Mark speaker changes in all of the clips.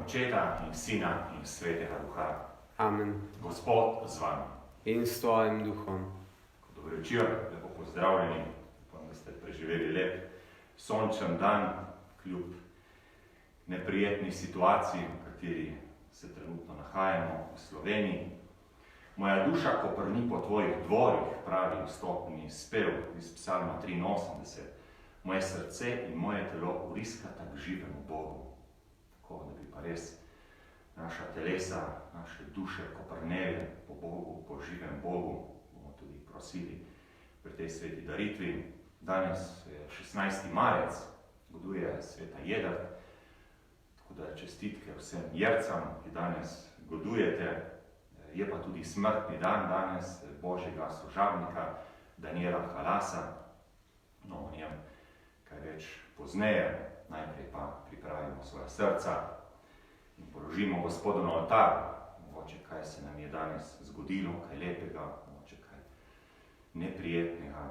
Speaker 1: Očeta in Sina in Svetega Duha.
Speaker 2: Amen.
Speaker 1: Gospod z vami.
Speaker 2: In s tvojim duhom.
Speaker 1: Dobro večer, lepo pozdravljeni. Upam, da ste preživeli lep sončen dan, kljub neprijetni situaciji, v kateri se trenutno nahajamo v Sloveniji. Moja duša koprni po tvojih dvorih, pravi vstopni spev iz Psalma 83. Moje srce in moje telo vriskata k živemu Bogu. Tako, da bi pa res naša telesa, naše duše koprnele po Bogu, po živem Bogu, bomo tudi prosili pri tej sveti daritvi. Danes je 16. marec, goduje sveta Jedrt, tako da čestitke vsem jercam, ki danes godujete. Je pa tudi smrtni dan danes Božjega služabnika Daniela Halasa. No, o njem kaj več pozneje, najprej pa pripravimo svoja srca in položimo Gospodu na oltar. Mogoče kaj se nam je danes zgodilo, kaj lepega, mogoče kaj neprijetnega.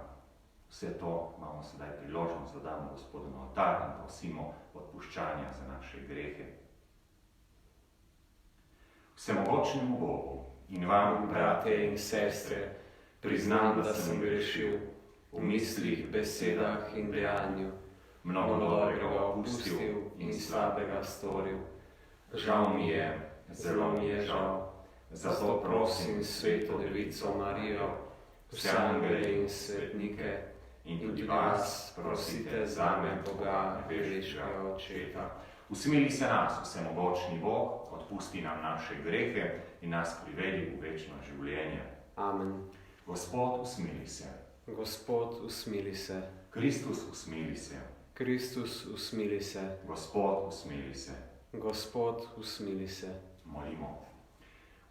Speaker 1: Vse to imamo sedaj priložnost, da damo Gospodu na oltar in prosimo odpuščanja za naše grehe. Vsemogočnemu Bogu in vam,
Speaker 2: brate in sestre, priznam, da sem grešil v mislih, besedah in dejanju, mnogo dobrega opustil in slabega storil. Žal mi je, zelo mi je žal, zato prosim Sveto Devico Marijo, vse angele in svetnike in tudi vas prosite zame, Boga, veliškega Očeta.
Speaker 1: Usmili se nas, vsemogočni Bog, odpusti nam naše grehe in nas privedi v večno življenje.
Speaker 2: Amen.
Speaker 1: Gospod, usmili se.
Speaker 2: Gospod, usmili se.
Speaker 1: Kristus, usmili se.
Speaker 2: Kristus, usmili se.
Speaker 1: Gospod, usmili se.
Speaker 2: Gospod, usmili se.
Speaker 1: Molimo.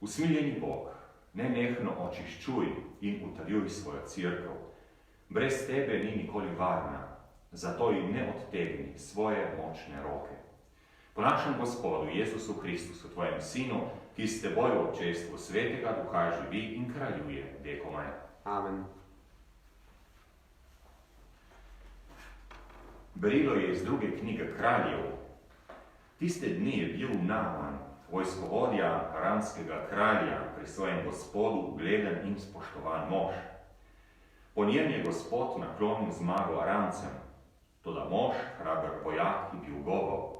Speaker 1: Usmiljeni Bog, nenehno očiščuj in utrjuj svojo cerkev. Brez tebe ni nikoli varna, zato ji ne odtegni svoje močne roke. Po našem Gospodu Jezusu Kristusu, tvojem Sinu, ki s teboj v občestvu Svetega Duha živi in kraljuje vekomaj.
Speaker 2: Amen.
Speaker 1: Berilo je iz 2. knjige Kraljev. Tiste dni je bil Naaman, vojskovodja aramskega kralja, pri svojem Gospodu ugleden in spoštovan mož. Po njem je Gospod naklonil zmago Aramcem, toda mož, hraber vojak, je bil gobov.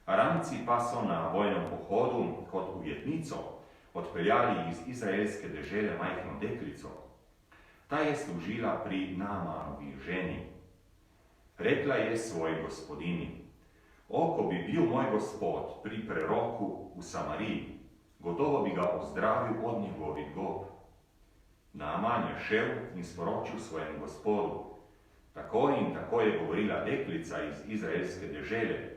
Speaker 1: Aramci pa so na vojnem pohodu kot ujetnico odpeljali iz izraelske dežele majhno deklico. Ta je služila pri Naamanovi ženi. Rekla je svoji gospodini: "O, ko bi bil moj gospod pri preroku v Samariji, gotovo bi ga ozdravil od njegovih gob." Naaman je šel in sporočil svojemu gospodu: "Tako in tako je govorila deklica iz izraelske dežele."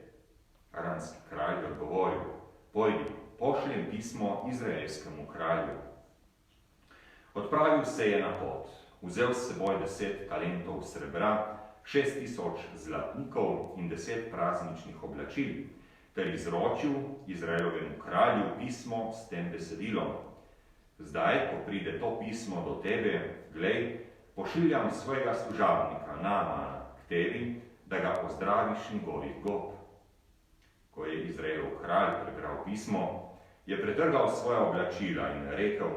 Speaker 1: Aramski kralj je odgovoril: "Pojdi, pošljem pismo izraelskemu kralju." Odpravil se je na pot, vzel s seboj 10 talentov srebra, 6000 zlatnikov in 10 prazničnih oblačil, ter izročil Izraelovemu kralju pismo s tem besedilom: "Zdaj, ko pride to pismo do tebe, glej, pošiljam svojega služabnika Naamana k tebi, da ga ozdraviš njegovih gob." Ko je Izraelov kralj prebral pismo, je pretrgal svoja oblačila in rekel: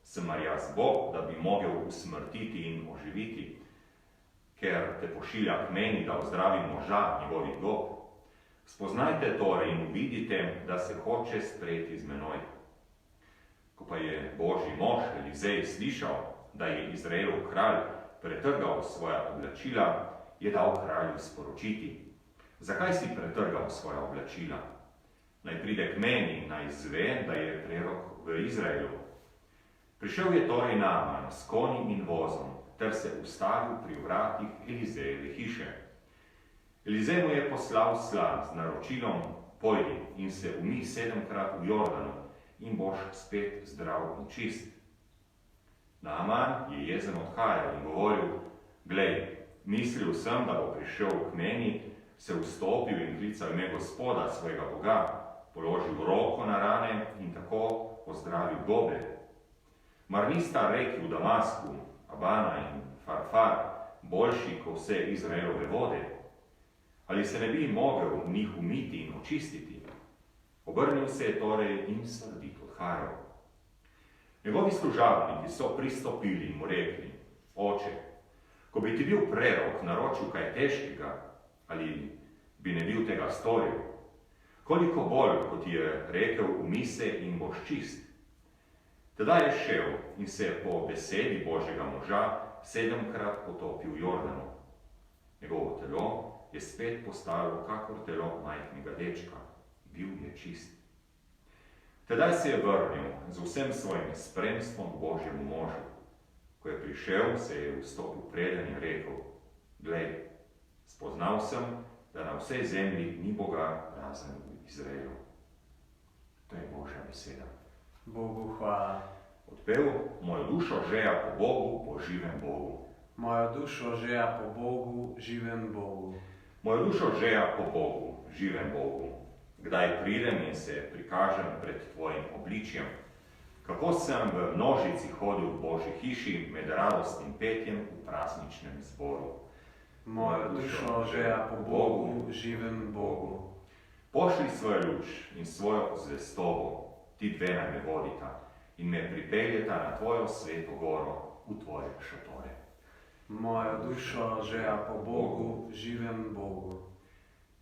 Speaker 1: "Sem mar jaz Bog, da bi mogel usmrtiti in oživiti, ker te pošilja k meni, da ozdravim moža njegovih gob? Spoznajte torej in vidite, da se hoče sprejeti z menoj." Ko pa je Božji mož Elizej slišal, da je Izraelov kralj pretrgal svoja oblačila, je dal kralju sporočiti: "Zakaj si pretrgal svoja oblačila? Naj pride k meni in naj izve, da je prerok v Izraelu." Prišel je torej Naaman s konji in vozom, ter se ustavil pri vratih Elizejeve hiše. Elizej mu je poslal slan z naročilom: "Pojdi in se umij 7-krat v Jordanu in boš spet zdrav in čist." Naaman je jezen odhajal in govoril: "Glej, mislil sem, da bo prišel k meni, se vstopil in klical ime Gospoda, svojega Boga, položil roko na rane in tako pozdravil gobe. Mar nista reki v Damasku, Abana in Farfar, boljši kot vse Izraelove vode? Ali se ne bi mogel v njih umiti in očistiti? Obrnil se je torej in srdito odhajal. Njegovi služabniki so pristopili in mu rekli: Oče, ko bi ti bil prerok naročil kaj težkega, ali bi ne bil tega storil? Koliko bolj, kot ti je rekel, umij se in boš čist. Tedaj je šel in se po besedi Božjega moža 7-krat potopil v Jordanu. Njegovo telo je spet postalo kakor telo majhnega dečka. Bil je čist. Tedaj se je vrnil z vsem svojim spremstvom k Božjemu možu. Ko je prišel, se je vstopil preden in rekel: Glej, spoznal sem, da na vsej zemlji ni Boga razen v Izraelu. To je Božja beseda.
Speaker 2: Bogu hvala.
Speaker 1: Odpev: Mojo dušo žeja po Bogu, po živem Bogu.
Speaker 2: Mojo dušo žeja po Bogu, živem Bogu.
Speaker 1: Mojo dušo žeja po Bogu, živem Bogu. Kdaj pridem in se prikažem pred tvojim obličjem? Kako sem v množici hodil v Božji hiši med radostnim petjem v prazničnem zboru.
Speaker 2: Mojo dušo žeja po Bogu, živem Bogu.
Speaker 1: Pošli svojo luč in svojo zvestobo, ti dve naj me vodita in me pripeljeta na tvojo sveto goro, v tvoje šatore.
Speaker 2: Mojo dušo žeja po Bogu, živem Bogu.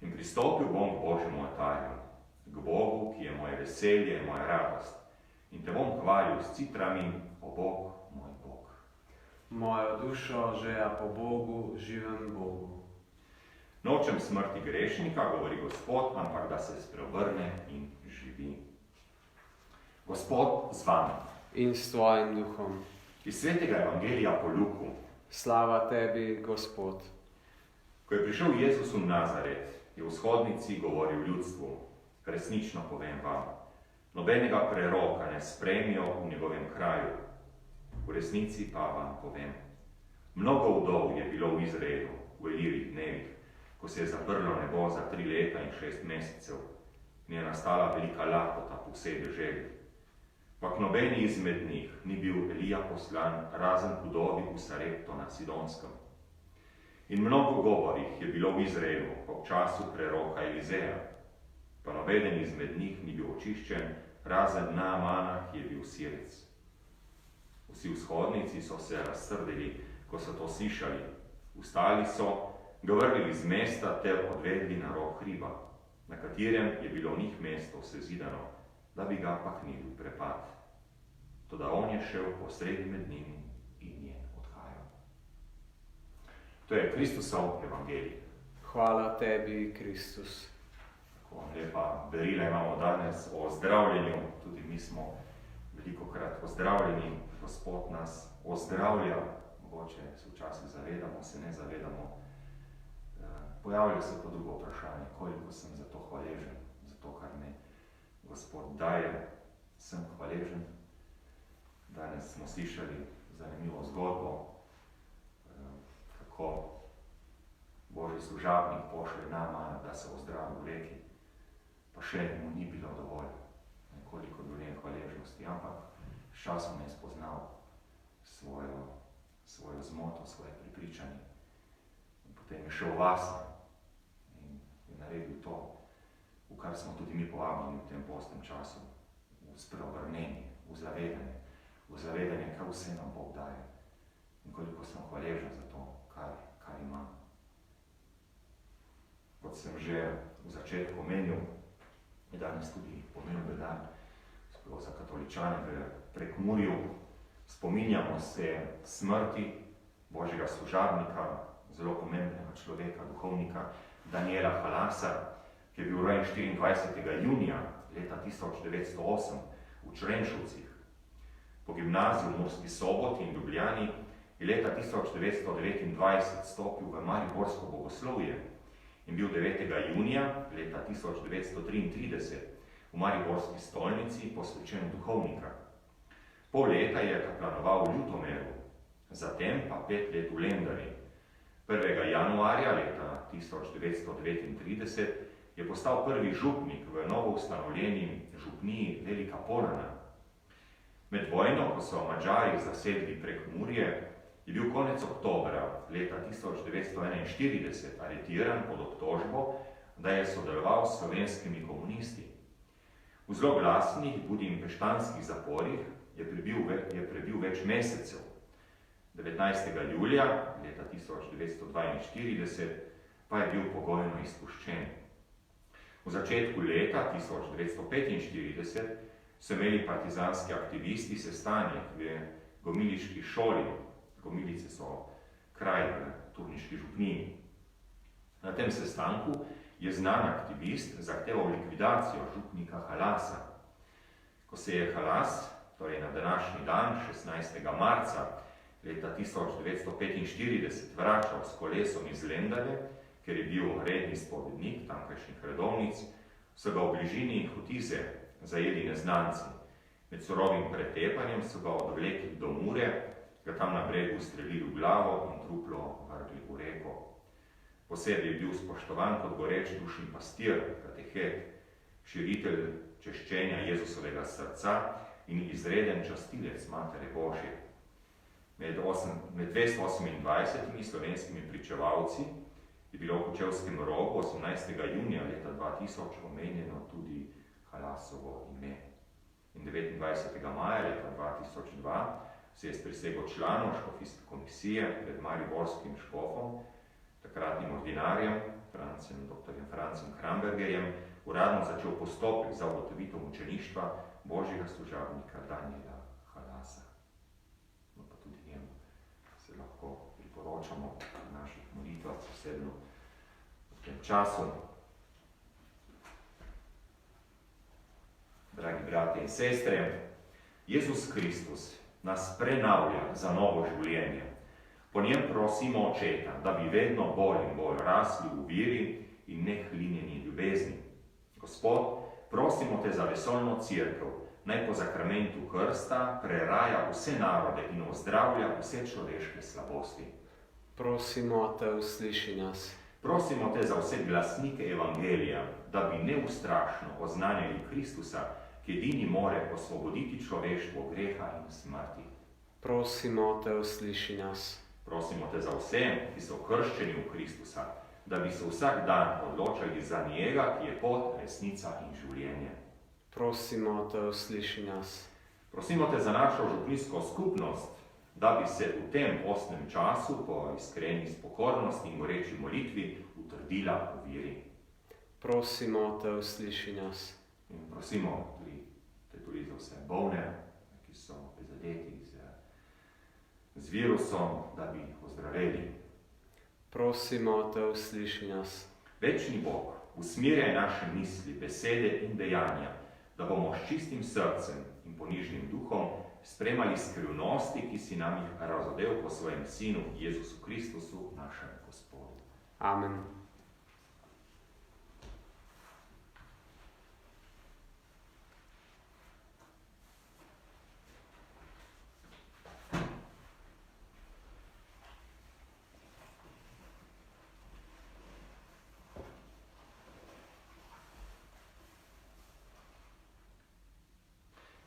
Speaker 1: In pristopil bom k Božjemu oltarju, k Bogu, ki je moje veselje, moja radost. In te bom hvalil s citrami, o Bog, moj Bog.
Speaker 2: Mojo dušo žeja po Bogu, živem Bogu.
Speaker 1: Nočem smrti grešnika, govori Gospod, ampak da se spreobrne in živi. Gospod z vami.
Speaker 2: In s tvojim duhom.
Speaker 1: Iz svetega evangelija po Luku.
Speaker 2: Slava tebi, Gospod.
Speaker 1: Ko je prišel Jezus v Nazaret, je v shodnici govoril ljudstvu: Resnično povem vam, nobenega preroka ne sprejmijo v njegovem kraju. V resnici pa vam povem, mnogo vdov je bilo v Izraelu v Elirih dnevih, ko se je zaprlo nebo za 3 leta in 6 mesecev in je nastala velika lakota po vsej deželi. Pak nobeni izmed njih ni bil Elija poslan, razen vdovi v Sarepto na Sidonskem. In mnogo govorih je bilo v Izraelu ob času preroka Elizeja, pa nobeden izmed njih ni bil očiščen, razen Naamana, ki je bil Sirec. Vsi vzhodnici so se razsrdili, ko so to slišali. Vstali so, ga vrgli z mesta ter odvedli na rob hriba, na katerem je bilo njih mesto sezidano, da bi ga pahnili v prepad. Toda on je šel posredi med njimi in je odhajal. To je Kristusov evangelij.
Speaker 2: Hvala tebi, Kristus.
Speaker 1: Tako lepa berila imamo danes o zdravljenju, tudi mi smo velikokrat ozdravljeni, Gospod nas ozdravlja, mogoče se včasih zavedamo, se ne zavedamo. Pojavlja se pa drugo vprašanje, koliko sem za to hvaležen, za to, kar me Gospod daje, sem hvaležen. Danes smo slišali zanimivo zgodbo, kako Božji služabnik pošlje Naamana, da se ozdravi v reki, pa še mu ni bilo dovolj, koliko do nje hvaležnosti, ampak s časom je spoznal svojo zmoto, svoje prepričanje. In potem je šel vase in je naredil to, v kar smo tudi mi povabljeni v tem postnem času, v spreobrnenje, v zavedanje, kaj vse nam Bog daje in koliko sem hvaležen za to, kar imam. Kot sem že v začetku omenil, je danes tudi pomemben dan, sploh za katoličane v Prekmurju. Spominjamo se smrti Božjega služabnika, zelo pomembnega človeka, duhovnika Daniela Halasa, ki je bil rojen 24. junija leta 1908 v Črenšovcih. Po gimnaziji v Murski Soboti in Ljubljani je leta 1929 stopil v mariborsko bogoslovje in bil 9. junija leta 1933 v mariborski stolnici posvečen duhovnika. Pol leta je kaplanoval v Ljutomeru, zatem pa 5 let v Lendari. 1. januarja leta 1939 je postal prvi župnik v novo ustanovljeni župniji Velika Polana. Med vojno, ko so Madžari zasedli Prekmurje, je bil konec oktobra leta 1941 aretiran pod obtožbo, da je sodeloval s slovenskimi komunisti. V zloglasnih budimpeštanskih zaporih je prebil več mesecev. 19. julija leta 1942 pa je bil pogojno izpuščen. V začetku leta 1945 so imeli partizanski aktivisti sestanek v Gomiliški šoli. Gomilice so kraj v turniški župniji. Na tem sestanku je znan aktivist zahteval likvidacijo župnika Halasa. Ko se je Halas, torej na današnji dan, 16. marca leta 1945, vračal s kolesom iz Lendave, ker je bil redni spovednik tamkajšnjih redovnic, so ga v bližini Hotize zajeli neznanci. Med surovim pretepanjem so ga odvlekli do Mure, ga tam na bregu ustrelili v glavo in truplo vrgli v reko. Posebej je bil spoštovan kot goreč dušni pastir, katehet, širitelj češčenja Jezusovega srca in izreden častilec Matere Božje. Med 228 slovenskimi pričevalci je bilo v Kočevskem Rogu 18. junija leta 2000 omenjeno tudi Halasovo ime. In 29. maja leta 2002 se je s prisego članov škofijske komisije pred mariborskim škofom, takratnim ordinarjem, dr. Francem Krambergerjem, uradno začel postopek za ugotovitev mučeništva Božjega služabnika Danijela Halasa. No pa tudi njemu se lahko priporočamo v naših molitvah, posebno v tem času. Dragi bratje in sestre, Jezus Kristus nas prenavlja za novo življenje. Po njem prosimo Očeta, da bi vedno bolj in bolj rasli v veri in nehlinjeni ljubezni. Gospod, prosimo te za vesoljno cerkev, naj po zakramentu krsta preraja vse narode in ozdravlja vse človeške slabosti.
Speaker 2: Prosimo te, usliši nas.
Speaker 1: Prosimo te za vse glasnike evangelija, da bi neustrašno oznanjali Kristusa, ki edini more osvoboditi človeštvo greha in smrti.
Speaker 2: Prosimo te, usliši nas.
Speaker 1: Prosimo te za vse, ki so krščeni v Kristusa, da bi se vsak dan odločali za njega, ki je pot, resnica in življenje.
Speaker 2: Prosimo te, usliši nas.
Speaker 1: Prosimo te za našo župnijsko skupnost, da bi se v tem postnem času po iskreni pokornosti in goreči molitvi utrdila v veri.
Speaker 2: Prosimo te, usliši nas.
Speaker 1: In prosimo tudi za vse bolne, ki so prizadeti z virusom, da bi ozdraveli.
Speaker 2: Prosimo te, usliši nas.
Speaker 1: Večni Bog, usmerjaj naše misli, besede in dejanja, da bomo s čistim srcem in ponižnim duhom spremali skrivnosti, ki si nam jih razodel po svojem Sinu Jezusu Kristusu, našem Gospodu.
Speaker 2: Amen.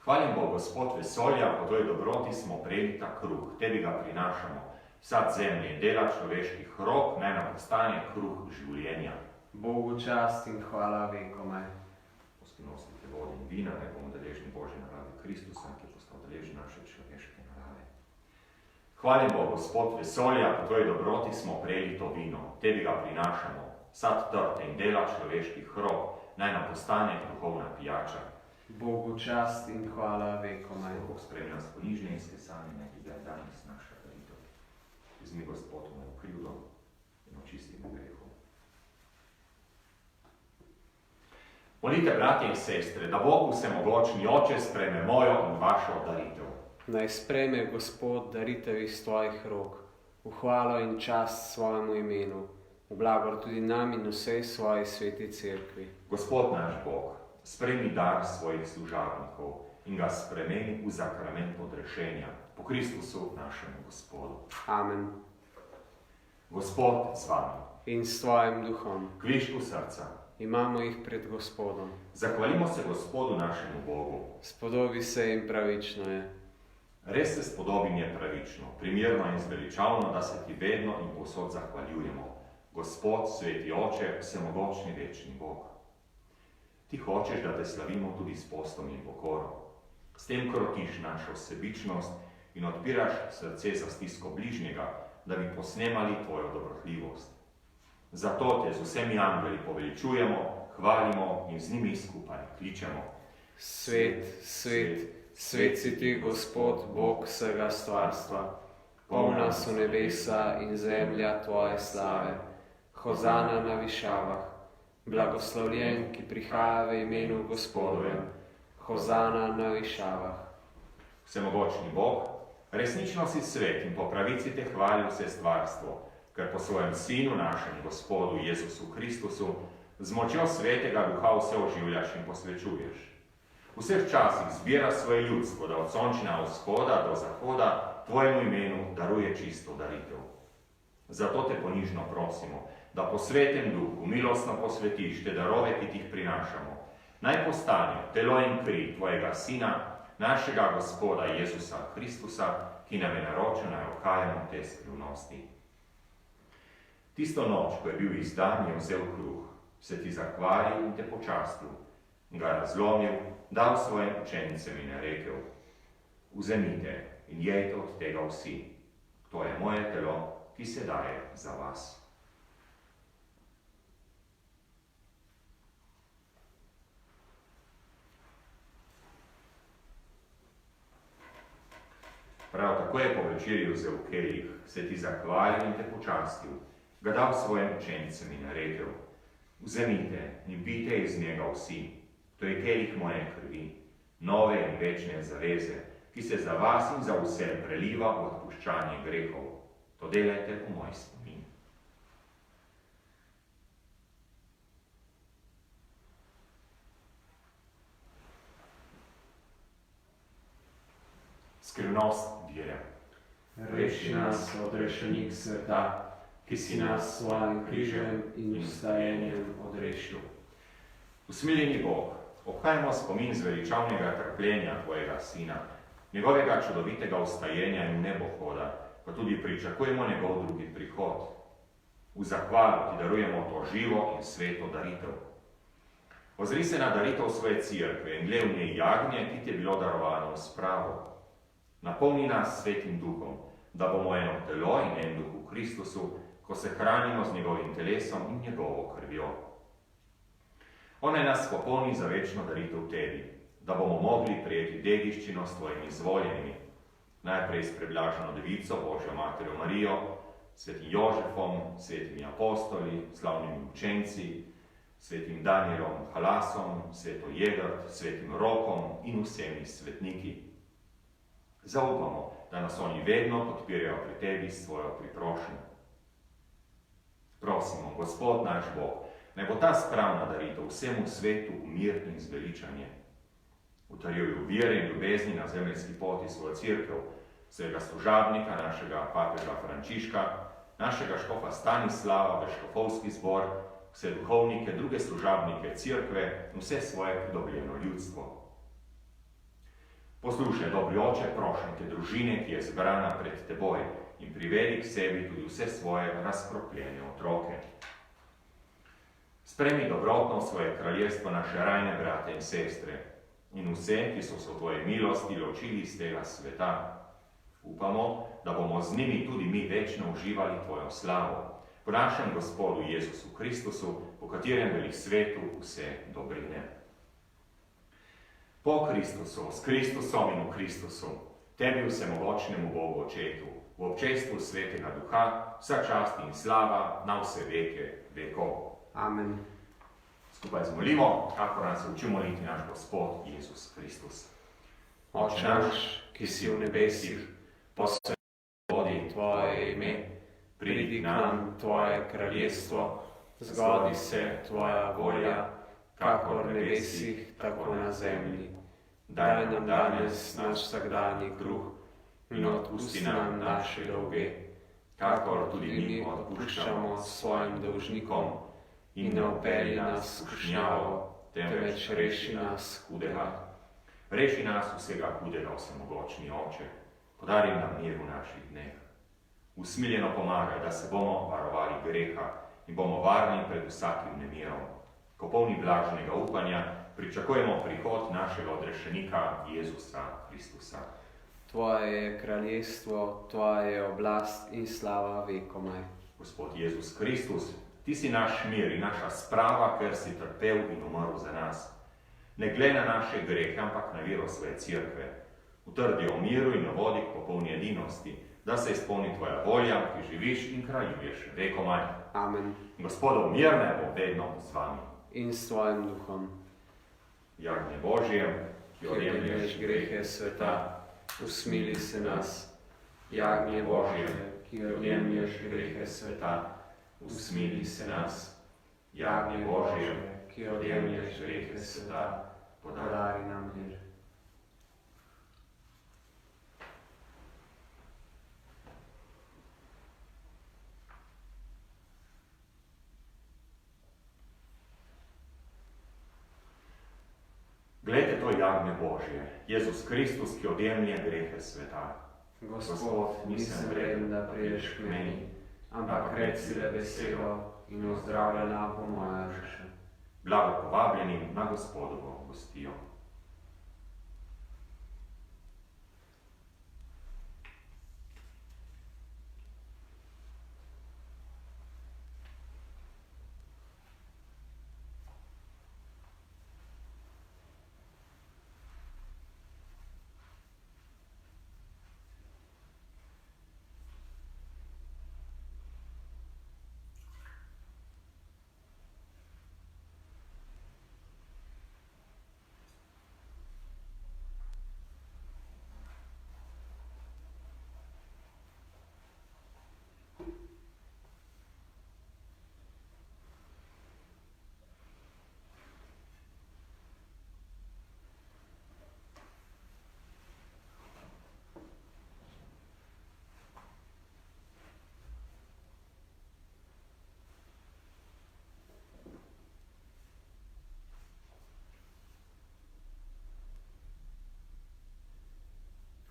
Speaker 1: Hvalim Bog, Gospod vesolja, po tvoji dobroti smo prejeli ta kruh, tebi ga prinašamo. Sad zemlje in dela človeških rok naj nam postane kruh življenja.
Speaker 2: Bogu čast in hvala vekomaj.
Speaker 1: Poskinosnike vode in vina, naj bomo deležni Božje narave Kristusa, ki je postal deležen naše človeške narave. Hvalim Bog, Gospod vesolja, po tvoji dobroti smo prejeli to vino, tebi ga prinašamo. Sad trte in dela človeških rok naj nam postane duhovna pijača.
Speaker 2: Bogu čast in hvala vekomaj.
Speaker 1: Bog spremlja nas ponižne in skesanje, naj ti da danes naša daritev. Vzmi, Gospod, mojo krivdo in očisti me grehov. Molite, bratje in sestre, da Bog vsemogočni Oče sprejme mojo in vašo daritev.
Speaker 2: Naj sprejme Gospod daritev iz tvojih rok, v hvalo in čast svojemu imenu, v blagor tudi nam in vsej svoji sveti cerkvi.
Speaker 1: Gospod naš Bog, sprejmi dar svojih služabnikov in ga spremeni v zakrament odrešenja po Kristusu našemu Gospodu.
Speaker 2: Amen.
Speaker 1: Gospod z vami.
Speaker 2: In s tvojim duhom.
Speaker 1: Kvišku srca.
Speaker 2: Imamo jih pred Gospodom.
Speaker 1: Zahvalimo se Gospodu našemu Bogu.
Speaker 2: Spodobi se in pravično je.
Speaker 1: Res se spodobim je pravično, primerno in zveličavno, da se ti vedno in povsod zahvaljujemo. Gospod, sveti Oče, vsemogočni večni Bog. Ti hočeš, da te slavimo tudi s postom in pokoro. S tem krotiš našo sebičnost in odpiraš srce za stisko bližnjega, da bi posnemali tvojo dobrotljivost. Zato te z vsemi angeli poveličujemo, hvalimo in z njimi skupaj kličemo.
Speaker 2: Svet, svet, svet si ti, Gospod, Bog vsega stvarstva. Polna so nebesa in zemlja tvoje slave. Hozana na višavah. Blagoslovljen, ki prihaja v imenu Gospodovem. Hozana na višavah.
Speaker 1: Vsemogočni Bog, resnično si svet in po pravici te hvali vse stvarstvo, ker po svojem Sinu, našem Gospodu Jezusu Kristusu, z močjo Svetega Duha vse oživljaš in posvečuješ. V vseh časih zbira svoje ljudstvo, da od sončna vzhoda do zahoda tvojemu imenu daruje čisto daritev. Zato te ponižno prosimo, da po Svetem Duhu milostno posvetiš te darove, ki ti jih prinašamo. Naj postanejo telo in kri tvojega Sina, našega Gospoda Jezusa Kristusa, ki nam je naročil, naj okajamo te skrivnosti. Tisto noč, ko je bil izdan, je vzel kruh, se ti zahvalil in te počastil, ga razlomil, dal svojim učenicam in je rekel: Vzemite in jejte od tega vsi, to je moje telo, ki se daje za vas. Prav tako je po večerji vzel kelih, se ti zahvalil in te počastil, ga dal svojim učenicam in je rekel: Vzemite in pijte iz njega vsi, to je kelih moje krvi, nove in večne zaveze, ki se za vas in za vse preliva v odpuščanje grehov. To delajte v moj spomin. Skrivnost vere.
Speaker 2: Reši nas od rešenih sveta, ki si nas s svojim križem in vstajenjem odrešil.
Speaker 1: Usmiljeni Bog, obhajamo spomin zveličavnega trpljenja tvojega Sina, njegovega čudovitega vstajenja in nebohoda, pa tudi pričakujemo njegov drugi prihod. V zahvalu ti darujemo to živo in sveto daritev. Ozri se na daritev svoje cerkve in gled v njej jagnje, ki ti je bilo darovano v spravo. Napolni nas svetim duhom, da bomo eno telo in en duh v Kristusu, ko se hranimo z njegovim telesom in njegovo krvjo. On naj nas popolni za večno daritev tebi, da bomo mogli prijeti dediščino s tvojimi izvoljenimi, najprej s preblaženo devico Božjo Materjo Marijo, svetim Jožefom, svetimi apostoli, slavnimi učenci, svetim Danielom Halasom, sveto Jedrt, svetim Rokom in vsemi svetniki. Zaupamo, da nas oni vedno podpirajo pri tebi s svojo priprošnjo. Prosimo, Gospod naš Bog, naj bo ta spravna daritev vsemu svetu v mir in zveličanje. Utrjuj v vere in ljubezni na zemeljski poti svojo cerkev, svojega služabnika, našega papeža Frančiška, našega škofa Stanislava, škofovski zbor, vse duhovnike, druge služabnike cerkve in vse svoje pridobljeno ljudstvo. Poslušaj, dobri oče, prošnje te družine, ki je zbrana pred teboj, in privedi k sebi tudi vse svoje razkropljene otroke. Spremi dobrotno v svoje kraljestvo naše rajne brate in sestre in vse, ki so se v tvoje milosti ločili iz tega sveta. Upamo, da bomo z njimi tudi mi večno uživali tvojo slavo, po našem Gospodu Jezusu Kristusu, po katerem veli svetu vse dobrine. Po Kristusu, s Kristusom in v Kristusu, tebi vsemogočnemu Bogu Očetu, v občestvu Svetega Duha, vsa čast in slava na vse veke vekov.
Speaker 2: Amen.
Speaker 1: Skupaj zmolimo, kako nas uči moliti naš Gospod Jezus Kristus.
Speaker 2: Oče naš, ki si v nebesih, posveti tvoje ime, pridi k nam tvoje kraljestvo, zgodi se tvoja volja, kakor v nebesih, tako na zemlji. Daj nam danes naš vsakdanji kruh in odpusti nam naše dolge, kakor tudi mi odpuščamo svojim dolžnikom, in ne vpelji nas v skušnjavo, temveč reši nas hudega.
Speaker 1: Reši nas vsega hudega, vsemogočni Oče, podari nam mir v naših dneh. Usmiljeno pomagaj, da se bomo varovali greha in bomo varni pred vsakim nemirom. ko polni blaženega upanja pričakujemo prihod našega odrešenika Jezusa Kristusa.
Speaker 2: Tvoje je kraljestvo, tvoja je oblast in slava vekomaj.
Speaker 1: Gospod Jezus Kristus, ti si naš mir in naša sprava, ker si trpel in umrl za nas. Ne glej na naše grehe, ampak na vero svoje cerkve. Utrdi o miru in vodi k popolni edinosti, da se izpolni tvoja volja, ki živiš in kraljuješ vekomaj.
Speaker 2: Amen.
Speaker 1: Gospodov mir naj bo vedno z vami.
Speaker 2: In s tvojim duhom.
Speaker 1: Jagnje Božje, ki
Speaker 2: Odjemlješ grehe sveta, usmili se nas. Jagnje Božje, ki odjemlješ grehe sveta, usmili se nas. Jagnje Božje, ki odjemlješ grehe sveta, podari nam mir.
Speaker 1: Glejte to jagnje Božje, Jezus Kristus, ki odjemlje grehe sveta.
Speaker 2: Gospod, nisem vreden, da prideš k meni, ampak reci le besedo in ozdravljena bo moja duša.
Speaker 1: Blago povabljenim na Gospodovo gostijo.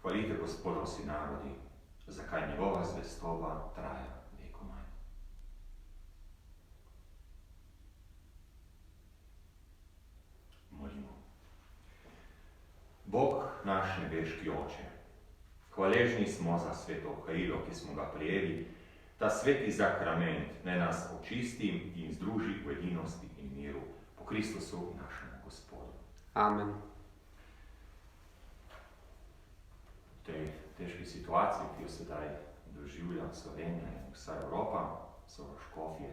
Speaker 1: Hvalite Gospoda vsi narodi, zakaj njegova zvestoba traja vekomaj. Molimo. Bog naš nebeški Oče, hvaležni smo za sveto kajilo, ki smo ga prijeli, ta sveti zakrament naj nas očisti in združi v edinosti in miru po Kristusu našemu Gospodu.
Speaker 2: Amen.
Speaker 1: V tej težki situaciji, ki jo sedaj doživlja Slovenija in vsa Evropa, so škofje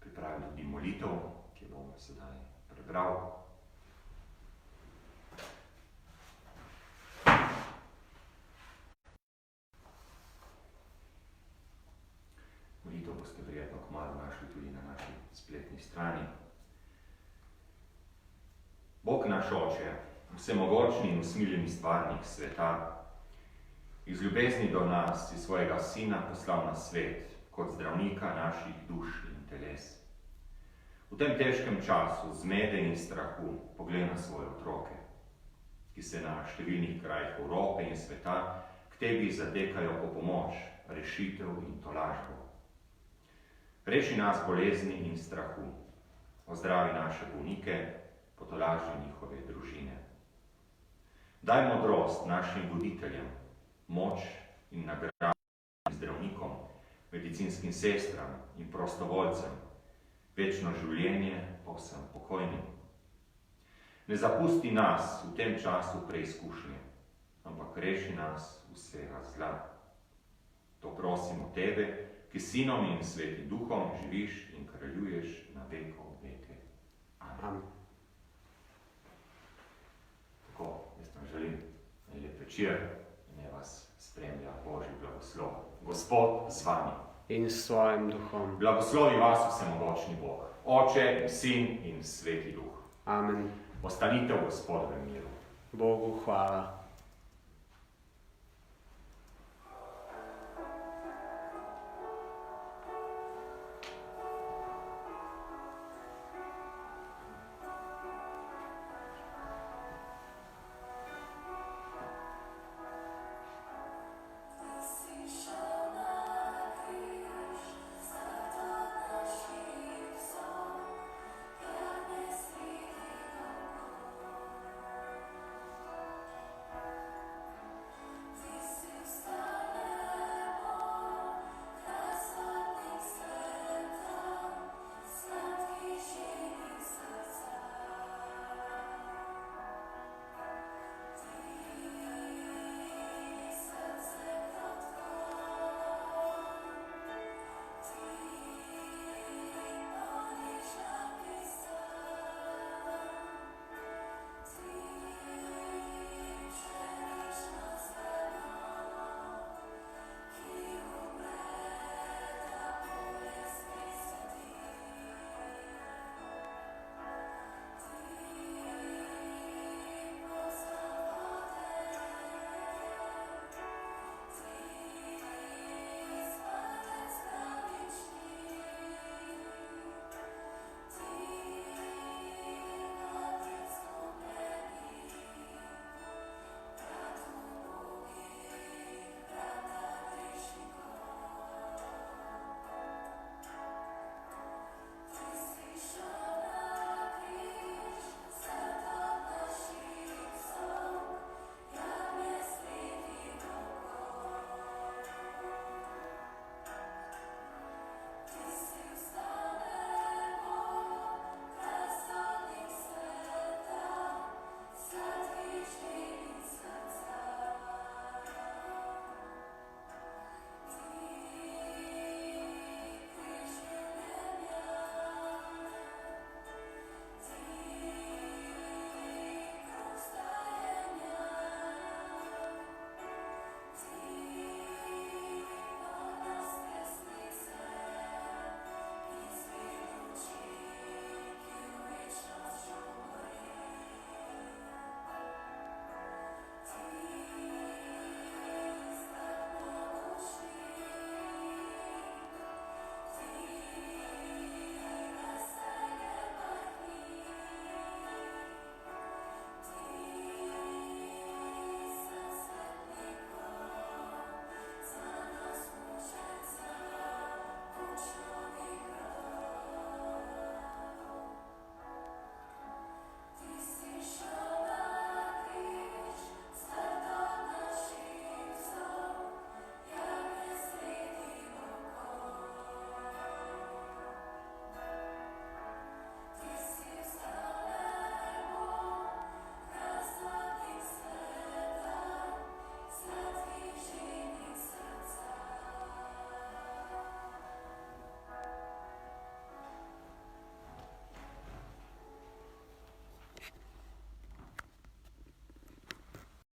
Speaker 1: pripravili tudi molitev, ki jo bom sedaj prebral. Molitev boste verjetno kmalu našli tudi na naši spletni strani. Bog naš Oče, vsemogočni in usmiljeni stvarnik sveta, iz ljubezni do nas si svojega Sina poslal na svet kot zdravnika naših duš in teles. V tem težkem času zmede in strahu poglej na svoje otroke, ki se na številnih krajih Evrope in sveta k tebi zadekajo po pomoč, rešitev in tolažbo. Reši nas bolezni in strahu, ozdravi naše bolnike, potolaži njihove družine. Daj modrost našim voditeljem, moč in nagrado zdravnikom, medicinskim sestram in prostovoljcem, večno življenje povsem pokojnim. Ne zapusti nas v tem času preizkušnje, ampak reši nas vsega zla. To prosimo tebe, ki s Sinom in Svetim Duhom živiš in kraljuješ na vekov veke. Amen. Tako, jaz vam želim lep večer in naj vas spremlja Božji blagoslov. Gospod z vami.
Speaker 2: In s tvojim duhom.
Speaker 1: Blagoslovi vas vsemogočni Bog, Oče, Sin in Sveti Duh.
Speaker 2: Amen.
Speaker 1: Ostanite v Gospodovem miru.
Speaker 2: Bogu hvala.